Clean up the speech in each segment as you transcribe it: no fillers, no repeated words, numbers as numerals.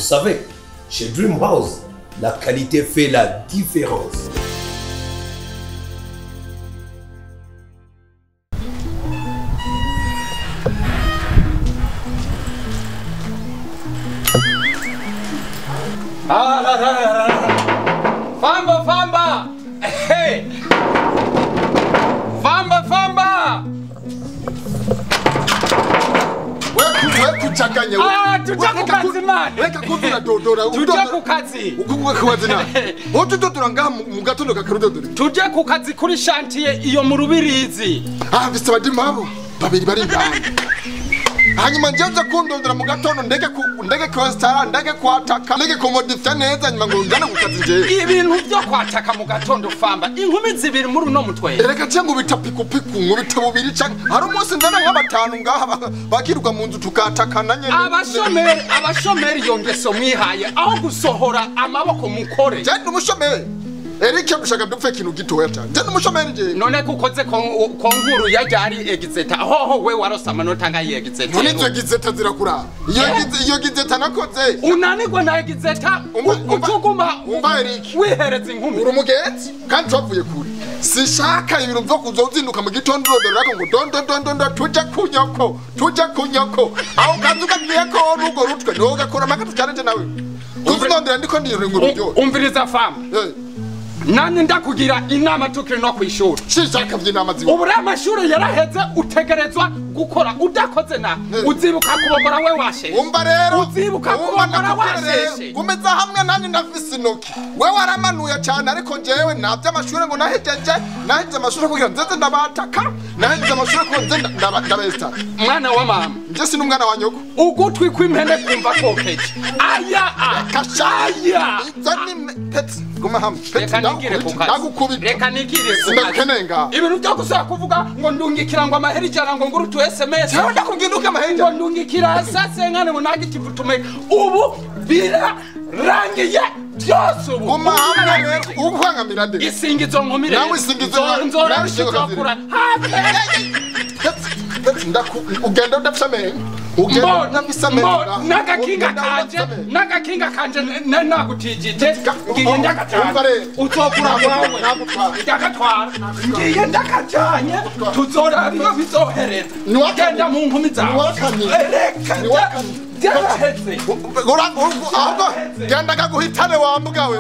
savez, chez Dream House, la qualité fait la différence. Famba, Famba! Hey! Famba, Famba! Wewe kuchanganya. Tujya ku kazi mani. Reka kuvira dodora. Tujya ku kazi. Ukuvuga kuwazi na. Wote dodora ngaha mu gatondo kakarudodora. Tujya ku kazi kuri chantier iyo mu Rubirizi. Bisaba dimabo. Babiri bari ngana. Hanyuma nje kundondera mu gatondo ndege kwestara ndege kwataka ndege komodifya neza nyuma ngo njana kukazi nje. Ibintu byo kwataka mu gatondo Famba inkumi zibiri muri uno mutwe. Reka cyangu bita piku nkubita bubiri cyane. Hari umunsi nzana nk'abatanu ngaha bakirwa mu nzu tukatakana nyene. Abashomeri yongeso mwihaye aho gusohora amaboko mukore. Je n'umushomeri. Erike gushaka dupfe kintu gitoya cyane. Je n'umushomeri nje. None kukoze ko nkuru yajari egizeta hoho we warosa amanota nga yegizeta. None izo gizeta zirakura. Iyo gizeta nakoze. Unanigwa na egizeta utuguma Erike. Wihereza inkumi. Uri umugenzi kandi twavuye kure. Sishaka ibintu byo kuzozinduka mu gitondo rodorako ngo dondo tujya kunyoko. Aho kazuka kwiyeko rugo rutwe no gakora makatu cyane nawe. Uzindondera ndiko ndirengo rujyo. Umviriza Famba. Nani ndakugira inama tukiri no kwishura. Shishaka by'inama ziwe. Ubure amashuri yaraheze utegerezwa gukora udakoze na uzibuka kubogora we washe. Umba rero uzibuka kubogora washe. Kumeza hamwe nani ndafise inoki. We waramanuye cyane ariko jewe navye amashuri ngo nahejeje amashuri kugira nzeze ndabataka nahejeje amashuri ko nze ndabesta. Mwana wa mama. Nje sinu mwana wa nyoko. Ugutwi kw'impene kumva kokeje. Aya kashaya. Zani pet guma ham. Reka nigire sindakenenga ibintu byo gusaba kuvuga ngo ndungikira ngo amaheri cyara ngo nguru tu SMS cyangwa kuginduka amaheri ngo ndungikira sase nkane ngo nagitivutume ubu bira rangiye byose ubu umahanga rero ukwangamira nde isingizo nkomire nawe isingizo nzora nshikura ugenda udafisame nagakinga kanje nagutijije ngiye ndakatanye utokura wawe ndakatwara ngiye ndakatanye tuzora biyo bizoherera genda mu nkumi zawe reka Yaraheze. Genda kaguhitane wa mbwa we.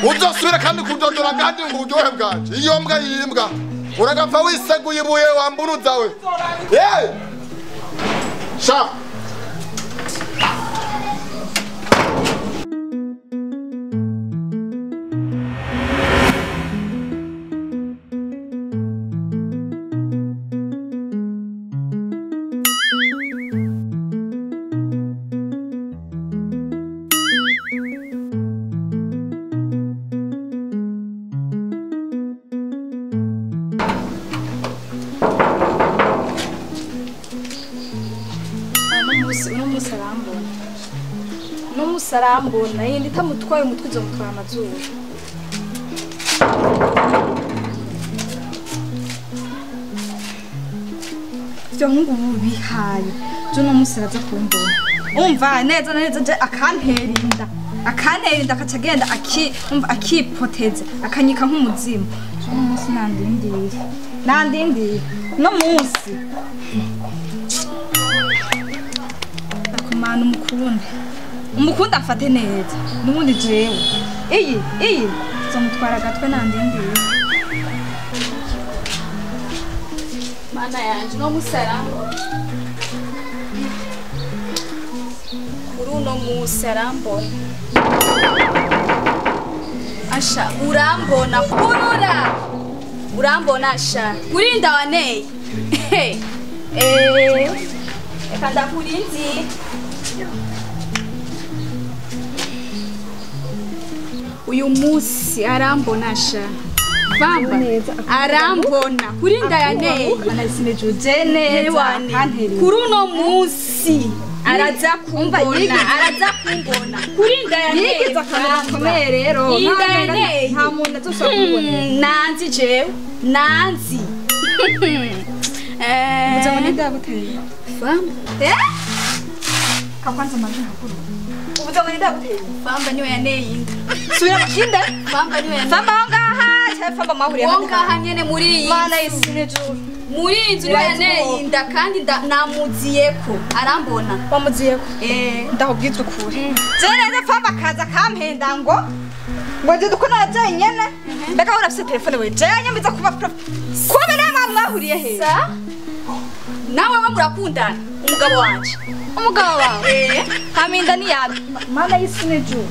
Uzosubira kandi kudodora kandi ngo uryohe bwanje. Iyo mbwa yimbwa. Uragapfa wiseguye ibuye wamburuza we. Sha. Sarambona yindi tamutwaye umutwe zo mutwara amazuru byo ngungu bihaye jo no musaraza kumbona umva neza je akanterinda akacagenda akipoteze akanyika nk'umuzimu jo no musi nandindiri no musi akumana umukunda afate neza nubundi jewe iyi zomutwara gatwe nandindiri mana yanje no musarambona kuruno musarambona asha urambona urambona asha kurinda waneye ekanda kurinzi uyu musi arambona sha Famba arambona kurinda yaneye anasineje kuruno musi araza kumbona kurinda yaneye yigiza kamere rero inda yaneye nta muntu atosakubona nanzi jewe nanzi muzabone ndaguteye Famba kakwanza amajwi makuru uvuze ngo ndaguteye Famba niwe yaneye inda. subira inda Famba niwe yaneye. Famba ngaha cyangwa Famba mahuriye Wo ngaha nyene muri iyi. mana yisine juru Muri inzu niwe yaneye inda kandi namuziyeko. Arambona. wamuziyeko ndakubwiza ukuri neza Famba kaza kampenda ngo nje dukona naje nyene ndaka urafise telefone we je nyamiza kuba kuba nama mwahuriye he Sa? Nawe murakundana umugabo wanje. umugabo wawe kaminda ni yawe mana yisine juru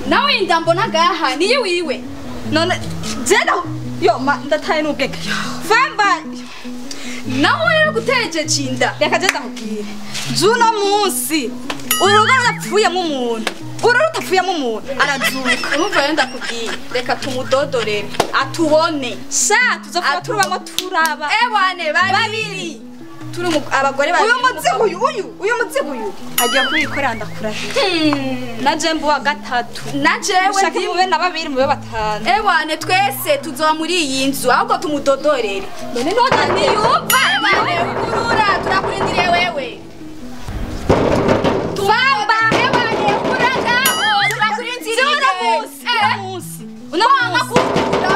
Nawe inda mbona gaha niye wiwe. none jenda yo ndataye n'ubwenge Famba Nawe rero guteje cinda. reka jenda kubwire juno munsi urugo rurapfuyemo umuntu uru rutapfuyemo umuntu arazuka Urumva yenda kubwiye. Reka tumudodorere. Atubone. sha tuzokuba turubamo turaba Ewane babiri. turi abagore babiri uyu muzigo uyu agiye kuyikorera ndakurahiye na jembo wa gatatu Na jewe ushaka mube na babiri mube batanu Ewane twese tuzoba muri iyi nzu ahubwo tumudodorere. none noga Niyumva ewane urura turakurindiriye wewe. Famba ewane uragaho turakurindiriye. munsi Unamanga kukura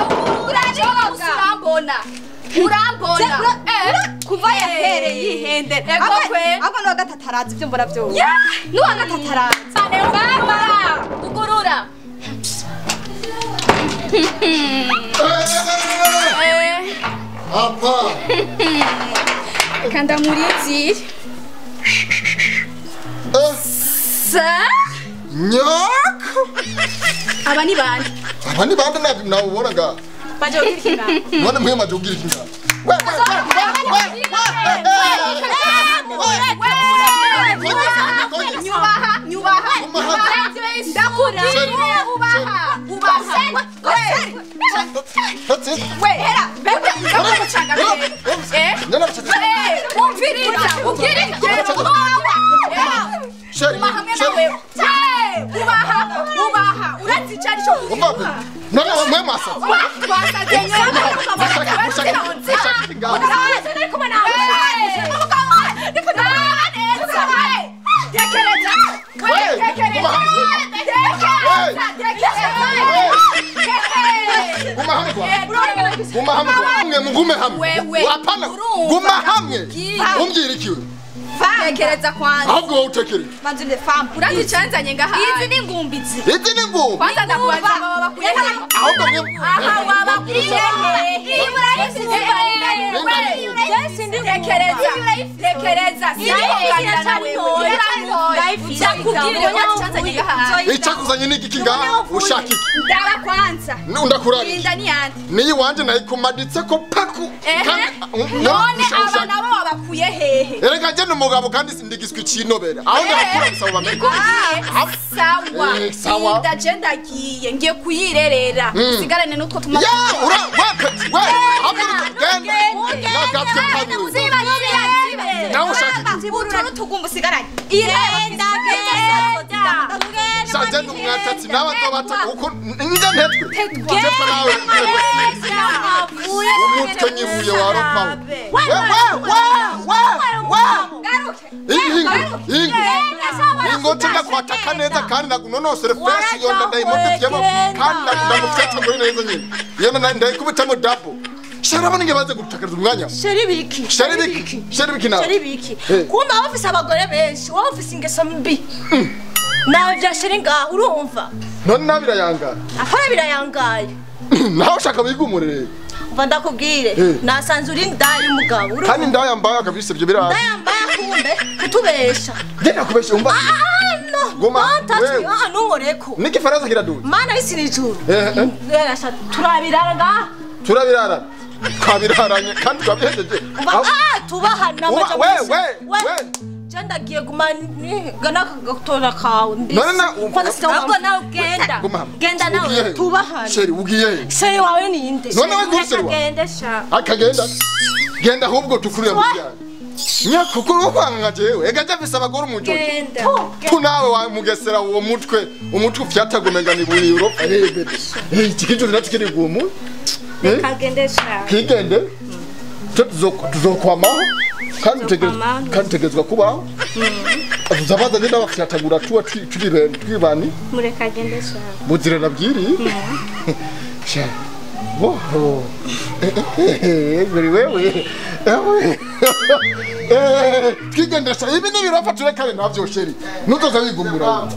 urambona. Urambona. kuva yahere yihendera Ego kwe. abo no gatatu arazi ibyo mbora byose nuwa gatatu arazi Famba ugurura. Apa. Kanda muri nzira. Sa? Nyako. Aba ni bande? Aba ni bande nawe ubona nga. baje ukirikina None mwe maje ugira ikinga. Nyubaha. Ndakubwiye ubaha. Hera, ndakucanga umviriza, ubwirije. Ubaha. Urazi cyane cyo Umbabe. None mwe masa. Mugume hamwe. Wapana. Guma hamwe. Umbyirikiwe. Tekereza kwanza. Ahubwo wowe utekere. manzinde Famba Urazi cyanzanye ngaha. izi ni ngumbizi Izi ni ngumbi. Kwanza ndakubaza baba bakuye. Ahubwo mwe. Aha babakuye. Tekereza. Icyakuzanye ni iki ngaha ushaka iki? Ndaba kwanza. Ndakurari. Inda ni yandi. Niyi wanje nayikumaditse ko paku. None aba nabo babakuye hehe? Erega je numugabo kandi sindigiswe icinobera. Aho ndakura bisaba bamenye. Sawa. Inda je ndagiye ngiye kuyirerera. Sigarane nutwo tuma. Ya ura wapeti we. Hamuruka genda. Nagatwe kabiri. Nawe ushaka iki? utuntu tugumba usigaranye irenda Saje numwatatsi n'abazobata uko nje ntetwe. Jepa nawe. Umutwe nyibuye warofa. Ingo tenda kwataka neza kandi nagunonosere fresh yonda ndayimodevyemo kandi ndamufata ngo neza nyine. Yena ndayikubitamo double. Sharabona ngebaze gutakariza umwanya. Sheribiki nawe. Sheribiki. Kumba office abagore benshi, office ingeso mbi. Nawe byashira ngaho urumva. None nabirayanga. Akora birayangaye. Naho ushaka bigumurire. Umva ndakubwire, nasanze uri ndaye umugabo. Kandi ndayambaye akabise byo birara. Ndayambaye kumbe kutubesha. Genda kubesha umba. No. Goma. Nungoreko. Niki faraza kiraduye. Mana isi nijuru. Turabirara ngaho. Turabirara. Twabiraranye kandi twabihejeje. Tubahana amaje. We. Janda giye gumani gana gatora kawe mbi. None na ahubwo nawe ugenda. Genda nawe tubahana. Sheri ugiye. Sheri wawe ni inde? None we guseri wawe. Genda sha. Akagenda. Genda ahubwo tukuriye mu byaro. Nyakukuru kwanga jewe. Ega javisa abagore umujo. Genda. Kunawe wa mugesera uwo mutwe ufyatagumenga ni buri Europe. Ikikijo natikiri gumu. Kagendesha. Kigende. Tuzokwamaho. Kandi tegezwa kubaho. Zabaza nenda bakatagura tuwa twibani. Mureka agende shaka. Muzire nabwiri. Sha. Woho. Buri wewe. Twigendesha ibi ni birafa tureka navyo sheri. Nutoza bigumura.